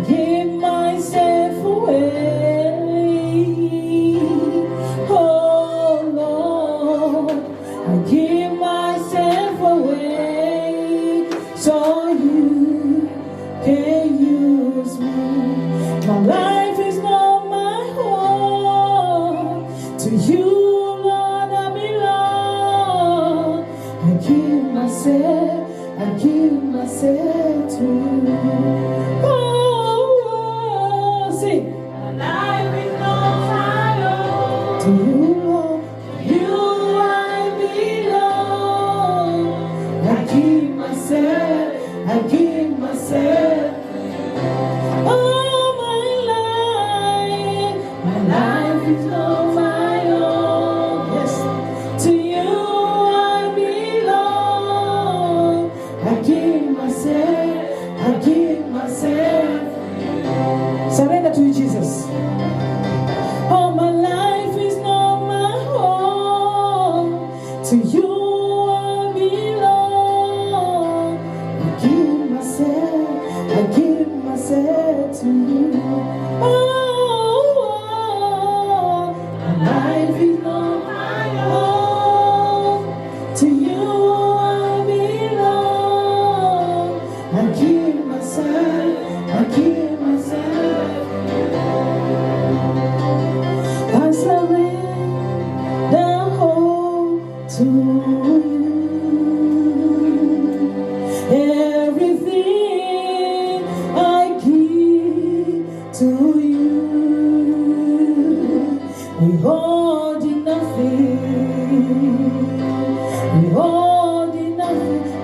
give myself away. Oh Lord, I give myself away so you can use me. My life is not my own. To you, Lord, I belong. I give myself to you. Oh, sing. My life is not my own. To you, Lord, you I belong. I give myself. Oh, my life is not my own. Yes, to you I belong. I give myself. Surrender to you, Jesus. Oh, my life is not my own. To you I belong. I give myself to you. Oh, my life is not my own. To you I belong. I give myself. I surrender all to you. Everything I give to you. Withholding nothing.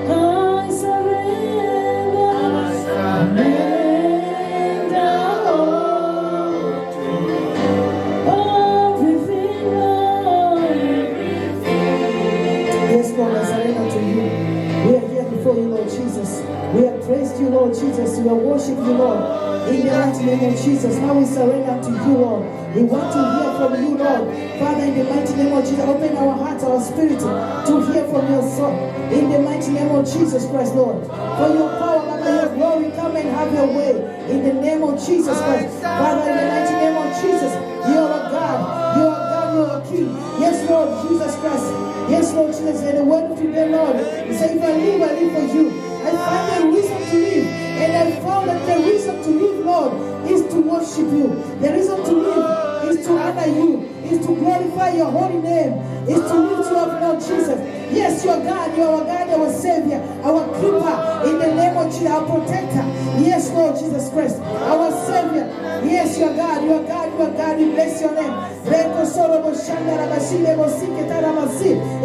I surrender all to you. Everything, Lord. Yes, Lord, I surrender to you. We are here before you, Lord Jesus. We have praised you, Lord Jesus. We have worshipped you, Lord. In the mighty name of Jesus. Now we surrender to you, Lord. We want to hear from you, Lord. Father, in the mighty name of Jesus, open our hearts, our spirit to hear from your Son. In the mighty name of Jesus Christ, Lord. For your power, Father, your glory, come and have your way. In the name of Jesus Christ. Father, in the mighty name of Jesus, you are a God. You are God, you are a King. Yes, Lord Jesus Christ. Yes, Lord Jesus. And the word of today, Lord, you say, if I live for you. I find a reason to live. And I found that the reason to live, Lord, is to worship you. The reason to live is to honor you, is to glorify your holy name, is to lift you up, Lord Jesus. Yes, you are God, our Savior, our keeper, in the name of Jesus, our protector. Yes, Lord Jesus Christ, our Savior. Yes, you are God, we bless your name.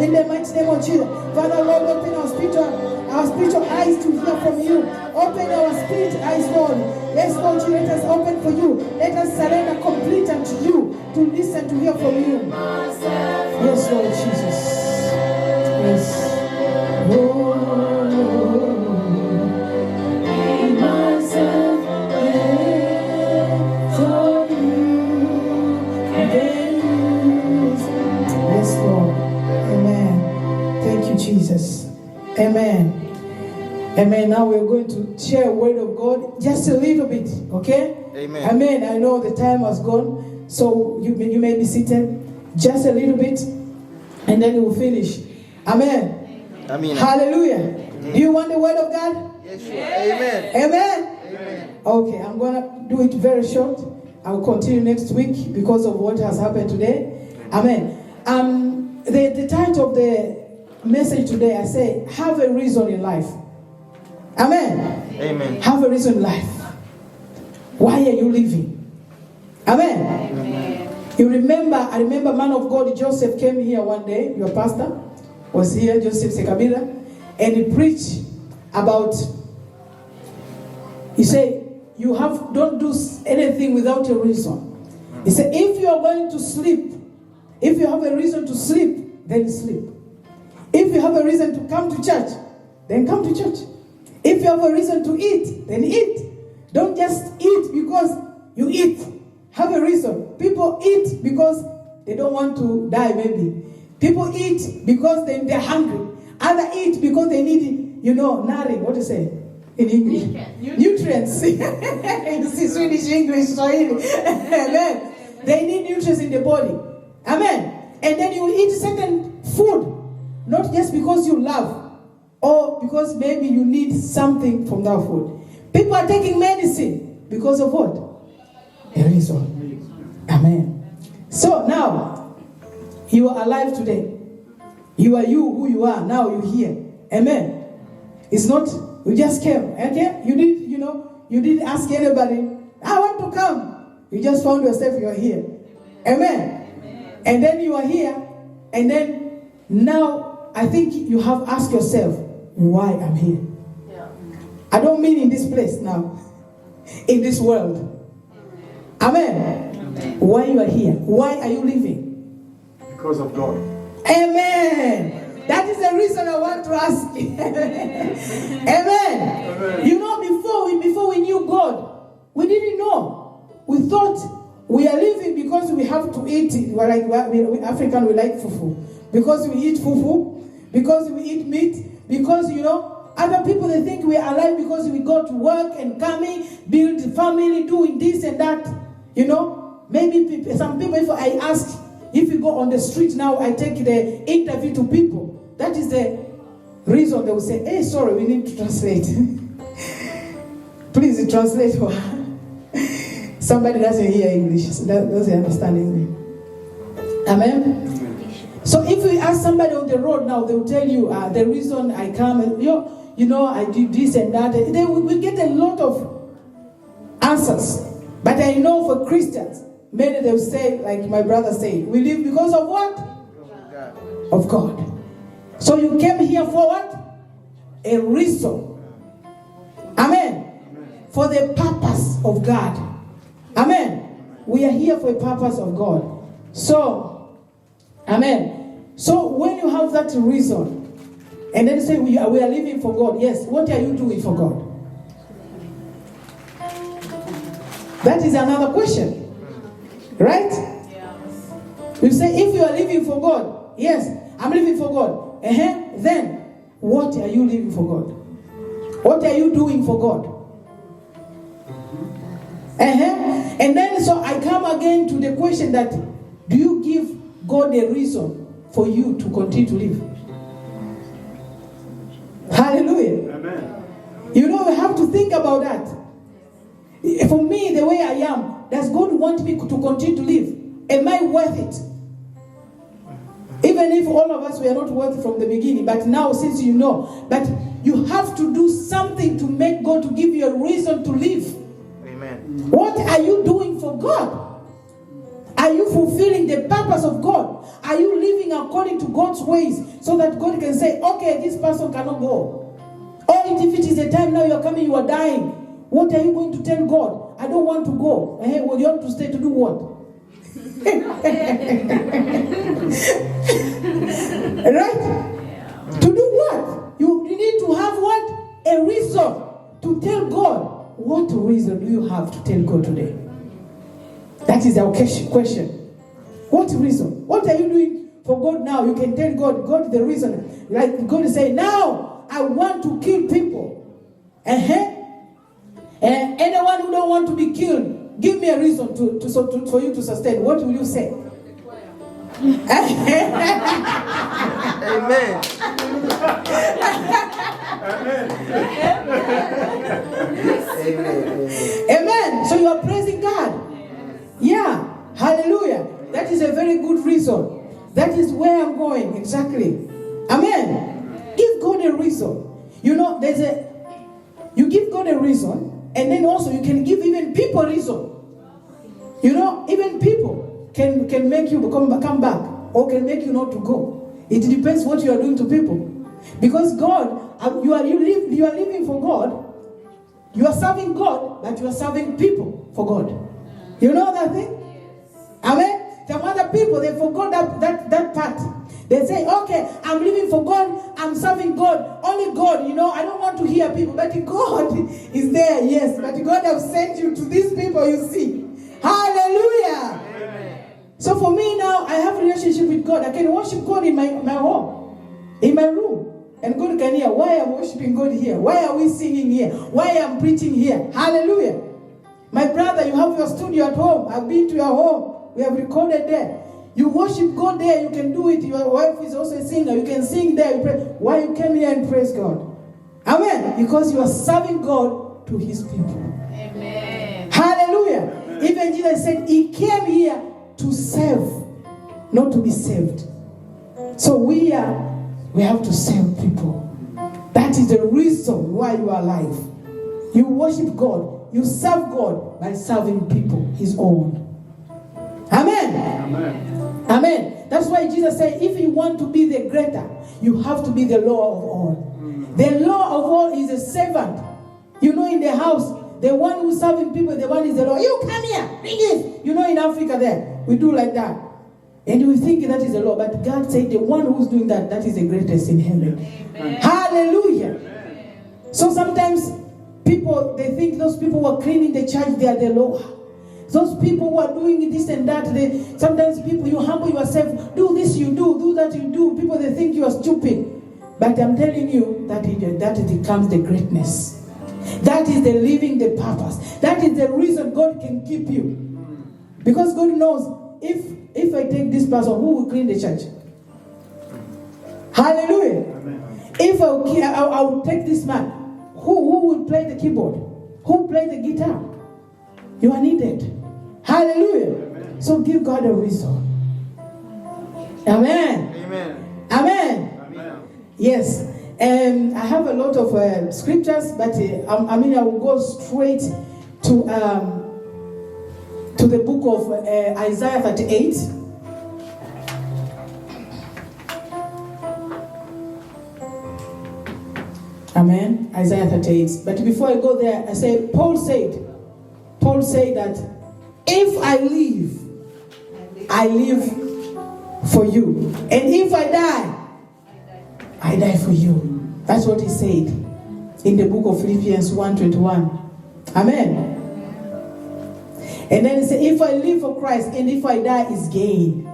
In the mighty name of Jesus. Father, Lord, open our spiritual eyes to hear from you. Open our spirit eyes, Lord. Yes, Lord, you let us open for you. Let us surrender complete unto you to listen, to hear from you. Yes, Lord Jesus. Yes. Oh, give myself away so you can use. Yes, Lord. Amen. Thank you, Jesus. Amen. Amen. Now we're going to share a word of God, just a little bit, okay? Amen. Amen. I know the time has gone, so you may be seated, just a little bit, and then we'll finish. Amen. Amen. Hallelujah. Do you want the word of God? Yes, sure. Amen. Amen. Amen. Okay, I'm going to do it very short. I'll continue next week because of what has happened today. Amen. The title of the message today, I say, have a reason in life. Amen. Amen. Have a reason in life. Why are you living? Amen. Amen. I remember man of God Joseph came here one day, your pastor was here, Joseph Sekabira, and he preached about, he said, don't do anything without a reason. He said, if you are going to sleep, if you have a reason to sleep, then sleep. If you have a reason to come to church, then come to church. If you have a reason to eat, then eat. Don't just eat because you eat. Have a reason. People eat because they don't want to die, maybe. People eat because they're hungry. Others eat because they need, nothing. What to say? in English? Nutrients. You see, Swedish, English, Swahili. Amen. They need nutrients in the body. Amen. And then you eat certain food, not just because you love, or because maybe you need something from that food. People are taking medicine because of what? A reason. Amen. So now, you are alive today. You are you who you are. Now you're here. Amen. It's not, you just came. Okay? You didn't ask anybody, I want to come. You just found yourself, you're here. Amen. And then you are here. And then now, I think you have asked yourself, why I'm here. Yeah. I don't mean in this place now. In this world. Amen. Amen. Why you are here? Why are you living? Because of God. Amen. That is the reason I want to ask. Amen. Amen. You know, before we knew God, we didn't know. We thought we are living because we have to eat. We African, we like fufu. Because we eat fufu. Because we eat meat. Because, other people, they think we are alive because we go to work and coming, build family, doing this and that. Maybe some people, if I ask, if you go on the street now, I take the interview to people. That is the reason they will say, hey, sorry, we need to translate. Please translate. Somebody doesn't hear English, doesn't understand English. Amen? So if we ask somebody on the road now, they will tell you, the reason I come, I did this and that. We get a lot of answers. But I know for Christians, many they will say, like my brother said, we live because of what? God. Of God. So you came here for what? A reason. Amen. Amen. For the purpose of God. Amen. We are here for a purpose of God. So, amen. So when you have that reason, and then say we are living for God. Yes, what are you doing for God? That is another question. Right? Yes. You say, if you are living for God, yes, I'm living for God. Then, what are you living for God? What are you doing for God? And then, so I come again to the question that, do you give God a reason for you to continue to live? Hallelujah. Amen. We have to think about that. For me, the way I am, does God want me to continue to live? Am I worth it? Even if all of us were not worth it from the beginning, but now since you know, but you have to do something to make God to give you a reason to live. Amen. What are you doing for God? Are you fulfilling the purpose of God? Are you living according to God's ways so that God can say, okay, this person cannot go? Or if it is the time now you are coming, you are dying. What are you going to tell God? I don't want to go. Well, you have to stay to do what? Right? Yeah. To do what? You need to have what? A reason to tell God. What reason do you have to tell God today? That is our question. What reason? What are you doing for God now? You can tell God the reason. Like God is saying, now I want to kill people. And anyone who don't want to be killed, give me a reason for you to sustain. What will you say? Amen. Amen. So you are praising God. Yeah. Hallelujah. That is a very good reason. That is where I'm going. Exactly. Amen. Give God a reason. You give God a reason. And then also you can give even people reason. Even people can make you come back or can make you not to go. It depends what you are doing to people. Because God, you are living for God. You are serving God, but you are serving people for God. You know that thing? Amen? Some other people, they forgot that part. They say, okay, I'm living for God, I'm serving God, only God, I don't want to hear people. But God is there, yes. But God has sent you to these people, you see. Hallelujah. Amen. So for me now, I have a relationship with God. I can worship God in my home, in my room. And God can hear, why I'm worshiping God here? Why are we singing here? Why I'm preaching here? Hallelujah. My brother, you have your studio at home. I've been to your home. We have recorded there. You worship God there. You can do it. Your wife is also a singer. You can sing there. You pray. Why you came here and praise God? Amen. Because you are serving God to his people. Amen. Hallelujah. Amen. Even Jesus said he came here to serve, not to be saved. So we have to serve people. That is the reason why you are alive. You worship God. You serve God by serving people, his own. Amen. Amen. Amen. That's why Jesus said, if you want to be the greater, you have to be the Lord of all. The Lord of all is a servant. You know, in the house, the one who's serving people, the one is the Lord. You come here, bring this. You know, in Africa there, we do like that. And we think that is the Lord. But God said the one who's doing that, that is the greatest in heaven. Amen. Hallelujah. Amen. So sometimes people, they think those people who are cleaning the church, they are the Lord. Those people who are doing this and that, sometimes people, you humble yourself, do this you do that you do. People, they think you are stupid. But I'm telling you that becomes the greatness. That is the living the purpose. That is the reason God can keep you. Because God knows, if I take this person, who will clean the church? Hallelujah. Amen. If I will take this man, who will play the keyboard? Who will play the guitar? You are needed. Hallelujah. Amen. So give God a reason. Amen. Amen. Amen. Amen. Yes. I have a lot of scriptures, but I will go straight to the book of Isaiah 38. Amen. Isaiah 38. But before I go there, I say, Paul said that if I live for you. And if I die for you. That's what he said in the book of Philippians 1:21. Amen. And then he said, if I live for Christ and if I die is gain.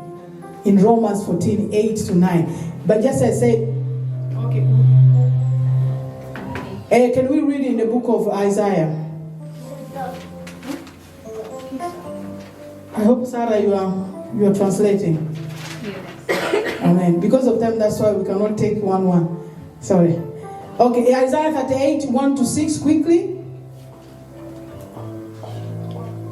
In Romans 14:8-9. But just as I said, okay. Can we read in the book of Isaiah? I hope, Sarah, you are translating. Yes. Amen. Because of time, that's why we cannot take one. Sorry. Okay, Isaiah 38, 1-6, quickly.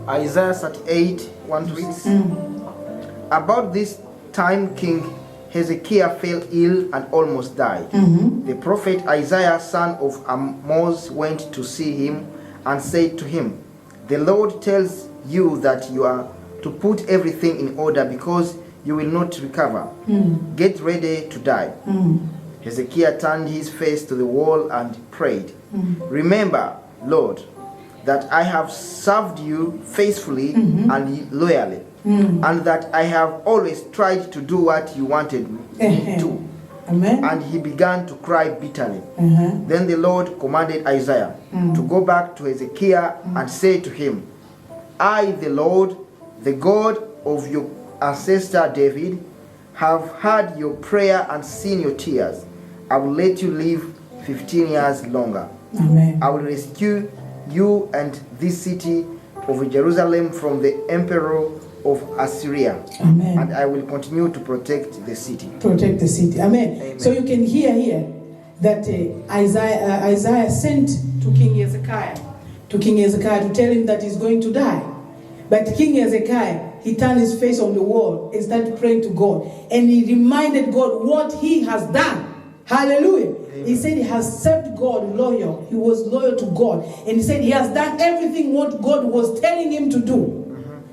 Isaiah 38, 1-6. About this time, King Hezekiah fell ill and almost died. Mm-hmm. The prophet Isaiah, son of Amoz, went to see him and said to him, the Lord tells you that you are to put everything in order because you will not recover. Get ready to die. Hezekiah turned his face to the wall and prayed, remember, Lord, that I have served you faithfully and loyally, and that I have always tried to do what you wanted me to. Amen. And he began to cry bitterly. Then the Lord commanded Isaiah to go back to Hezekiah and say to him, I, the Lord, the God of your ancestor David, have heard your prayer and seen your tears. I will let you live 15 years longer. Amen. I will rescue you and this city of Jerusalem from the emperor of Assyria. Amen. And I will continue to protect the city. Protect the city. Amen. Amen. So you can hear here that Isaiah sent to King Hezekiah to tell him that he's going to die. But King Hezekiah, he turned his face on the wall and started praying to God. And he reminded God what he has done. Hallelujah. Amen. He said he has served God loyal. He was loyal to God. And he said he has done everything what God was telling him to do.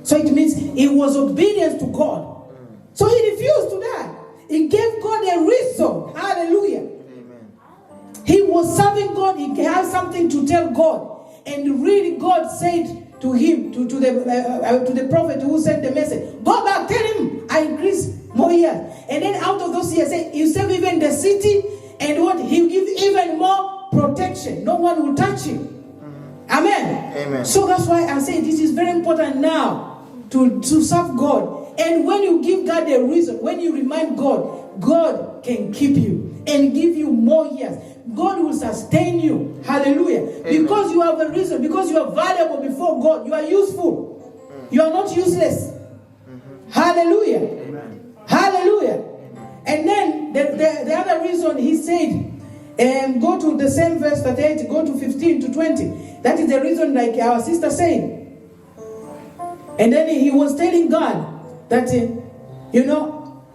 So it means he was obedient to God. So he refused to die. He gave God a reason. Hallelujah. Amen. He was serving God. He had something to tell God. And really God said to him, to the prophet who sent the message, go back, tell him I increase more years. And then out of those years, you save even the city, and what? He'll give even more protection. No one will touch him. Amen. Amen. So that's why I say this is very important now to serve God. And when you give God a reason, when you remind God, God can keep you. and give you more years. God will sustain you. Hallelujah. Amen. Because you have a reason, because you are valuable before God. You are useful. You are not useless. Hallelujah. Amen. Hallelujah. And then the other reason he said, go to the same verse 38, go to 15 to 20. That is the reason, like our sister said. And then he was telling God that,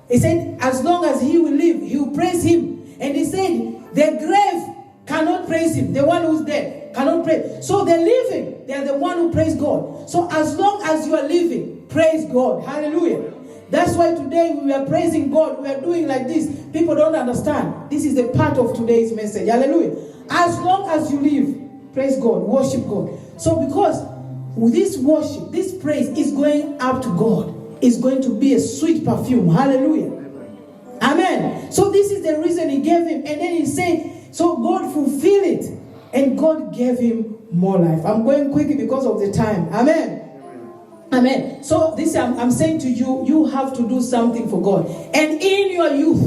he said, as long as he will live, he will praise him. And he said, the grave cannot praise him. The one who's dead cannot praise. So the living, they are the one who praise God. So as long as you are living, praise God. Hallelujah. That's why today we are praising God. We are doing like this. People don't understand. This is a part of today's message. Hallelujah. As long as you live, praise God, worship God. So because this worship, this praise is going up to God, it's going to be a sweet perfume. Hallelujah. Amen. So this is the reason he gave him. And then he said, so God fulfilled it. And God gave him more life. I'm going quickly because of the time. Amen. Amen. So this I'm saying to you, you have to do something for God. And in your youth,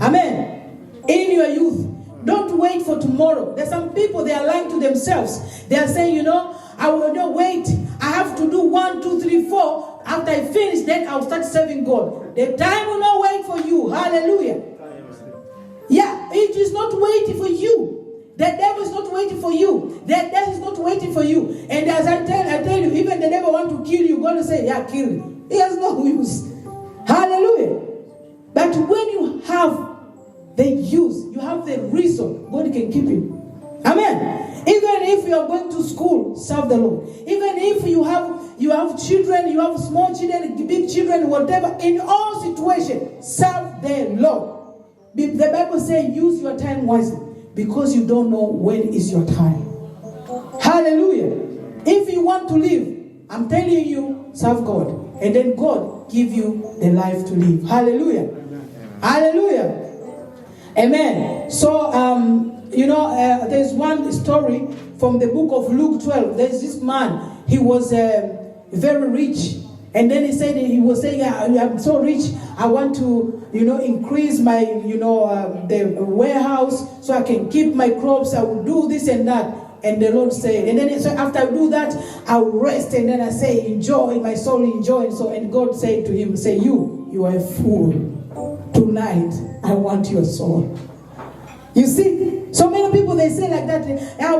amen, in your youth, don't wait for tomorrow. There's some people, they are lying to themselves. They are saying, I will not wait. I have to do 1, 2, 3, 4. After I finish, then I'll start serving God. The time will not wait for you. Hallelujah. Yeah, it is not waiting for you. The devil is not waiting for you. The death is not waiting for you. And as I tell you, even the devil want to kill you, God will say, yeah, kill him. He has no use. Hallelujah. But when you have the use, you have the reason, God can keep you. Amen. Even if you are going to school, serve the Lord. Even if you have children, you have small children, big children, whatever, in all situations, serve the Lord. The Bible says, use your time wisely. Because you don't know when is your time. Hallelujah. If you want to live, I'm telling you, serve God. And then God give you the life to live. Hallelujah. Amen. Hallelujah. Amen. So, there's one story from the book of Luke 12. There's this man. He was very rich. And then he was saying, I'm so rich, I want to, increase my, the warehouse so I can keep my crops. I will do this and that. And the Lord said, and then so after I do that, I will rest. And then I say, enjoy, my soul enjoy. And God said to him, say, you are a fool. Tonight, I want your soul. You see, so many people, they say like that,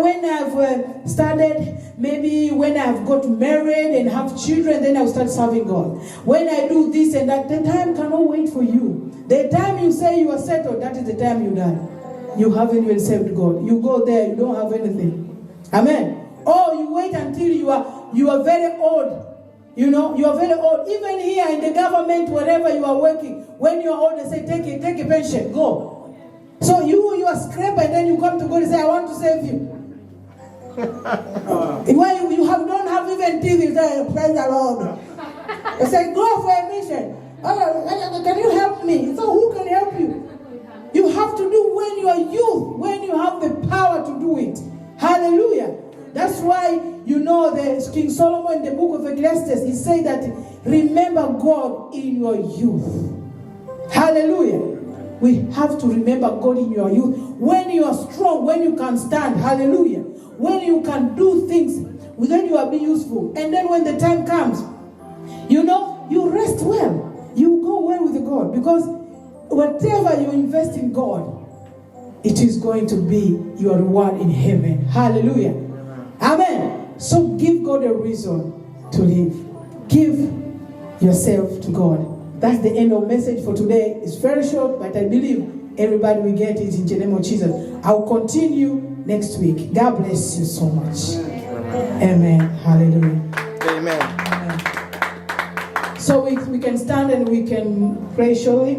when I've started, maybe when I've got married and have children, then I'll start serving God. When I do this and that, the time cannot wait for you. The time you say you are settled, that is the time you die. You haven't even served God. You go there, you don't have anything. Amen. Or you wait until you are very old. You are very old. Even here in the government, wherever you are working, when you are old, they say, take a pension, go. So you are scrapper, and then you come to God and say, I want to save you. When you don't have even teeth, you say, praise the Lord. They say, go for a mission. Oh, can you help me? So who can help you? You have to do when you are youth, when you have the power to do it. Hallelujah. That's why, the King Solomon in the book of Ecclesiastes, he said that, remember God in your youth. Hallelujah. We have to remember God in your youth. When you are strong, when you can stand, hallelujah. When you can do things, then you are being useful. And then when the time comes, you rest well. You go well with God. Because whatever you invest in God, it is going to be your reward in heaven. Hallelujah. Amen. So give God a reason to live. Give yourself to God. That's the end of message for today. It's very short, but I believe everybody will get it in the name of Jesus. I'll continue next week. God bless you so much. Amen. Hallelujah. Amen. Amen. So we can stand and we can pray shortly.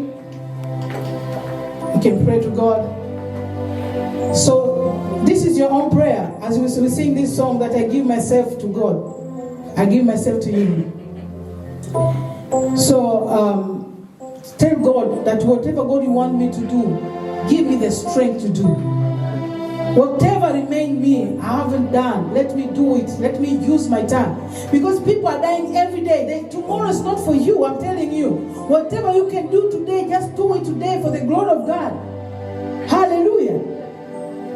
We can pray to God. So this is your own prayer. As we sing this song, that I give myself to God. I give myself to Him. So tell God that whatever God you want me to do, give me the strength to do. Whatever remain me, I haven't done, let me do it. Let me use my time. Because people are dying every day. Tomorrow is not for you, I'm telling you. Whatever you can do today, just do it today for the glory of God. Hallelujah.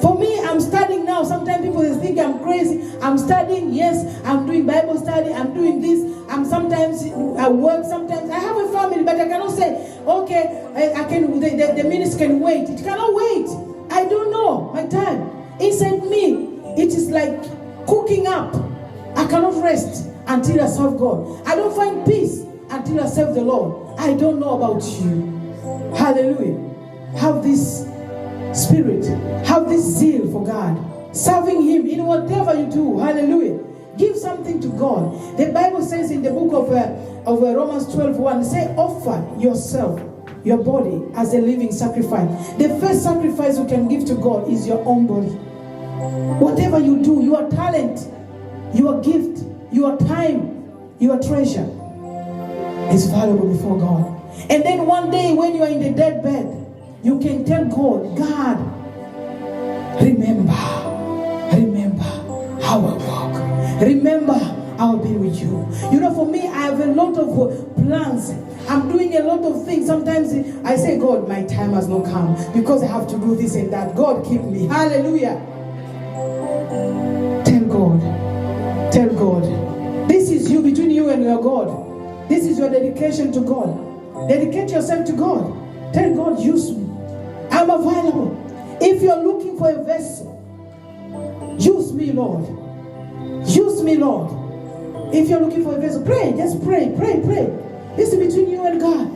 For me, I'm studying now. Sometimes people think I'm crazy. I'm studying, yes. I'm doing Bible study. I'm doing this. I'm sometimes at work. Sometimes I have a family, but I cannot say, okay, I can. The ministry can wait. It cannot wait. I don't know my time. Inside me, it is like cooking up. I cannot rest until I serve God. I don't find peace until I serve the Lord. I don't know about you. Hallelujah. Have this spirit, have this zeal for God, serving Him in whatever you do. Hallelujah. Give something to God. The Bible says in the book of Romans 12:1, say, offer yourself, your body, as a living sacrifice. The first sacrifice you can give to God is your own body. Whatever you do, your talent, your gift, your time, your treasure is valuable before God. And then one day when you are in the deathbed, you can tell God, God, remember how I walk. Remember I'll be with you. You know, for me, I have a lot of plans. I'm doing a lot of things. Sometimes I say, God, my time has not come because I have to do this and that. God, keep me. Hallelujah. Tell God. This is you, between you and your God. This is your dedication to God. Dedicate yourself to God. Tell God, use me. I'm available. If you're looking for a vessel, use me, Lord. Use me, Lord. If you're looking for a vessel, pray. Just pray. This is between you and God.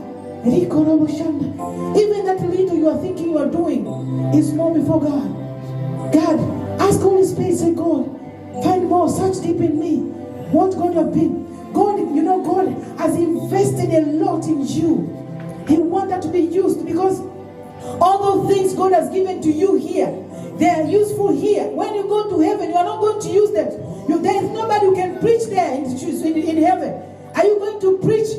Even that little you are thinking you are doing is more before God. God, ask Holy Spirit, say, God, find more, search deep in me. What God you have been. God, you know, God has invested a lot in you. He wants that to be used, because all those things God has given to you here, they are useful here. When you go to heaven, you are not going to use them. There is nobody who can preach there in heaven. Are you going to preach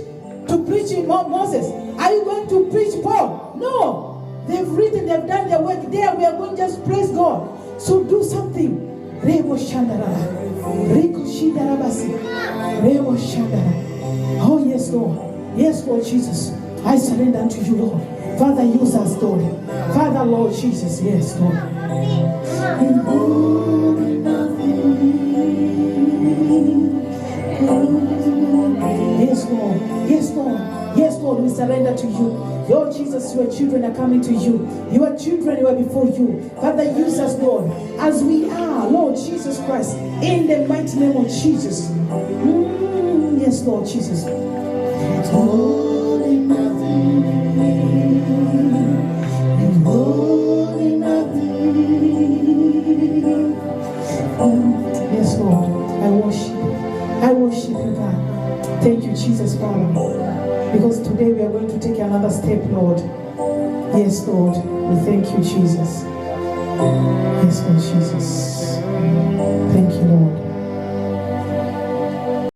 Moses? Are you going to preach Paul? No. They've written, they've done their work there. We are going to just praise God. So do something. Oh yes, Lord. Yes, Lord Jesus. I surrender to you, Lord. Father, use us, Lord. Father, Lord Jesus. Yes, Lord. Yes, Lord. Yes, Lord. Yes, Lord, we surrender to you. Lord Jesus, your children are coming to you. Your children who are before you. Father, use us, Lord, as we are, Lord Jesus Christ, in the mighty name of Jesus. Yes, Lord Jesus. It's all in nothing. It's all in nothing. Yes, Lord, I worship you, God. Thank you, Jesus, Father. Because today we are going to take another step, Lord. Yes, Lord. We thank you, Jesus. Yes, Lord Jesus.